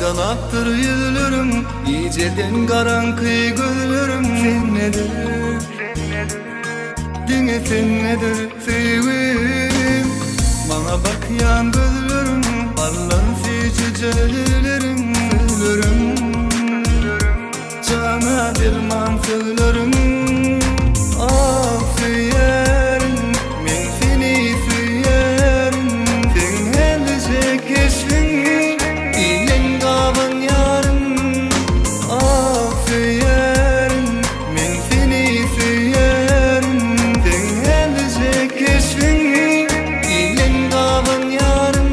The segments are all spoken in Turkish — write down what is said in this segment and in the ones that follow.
aydan aktır yüzlerim, iyiceden garankı gözlerim. Sen nedir, dine sen nedir sevim? Bana bakyan gözlerim, ballansı çiçeklerim. Sözlerim, cana derman sözlerim. Ah süyerim, men seni süyerim. Sen helice keşfin, ilen gavan yarım. Ah süyerim, men seni süyerim. Sen helice keşfin, ilen gavan yarım.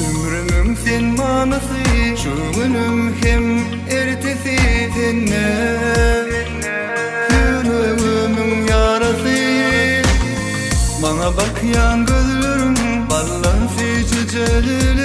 Ömrümün sen manası, şu günüm hem ertesi senne. Yüreğimin yarası, bana bakyan gözlerim, ballansı çiçeklerim.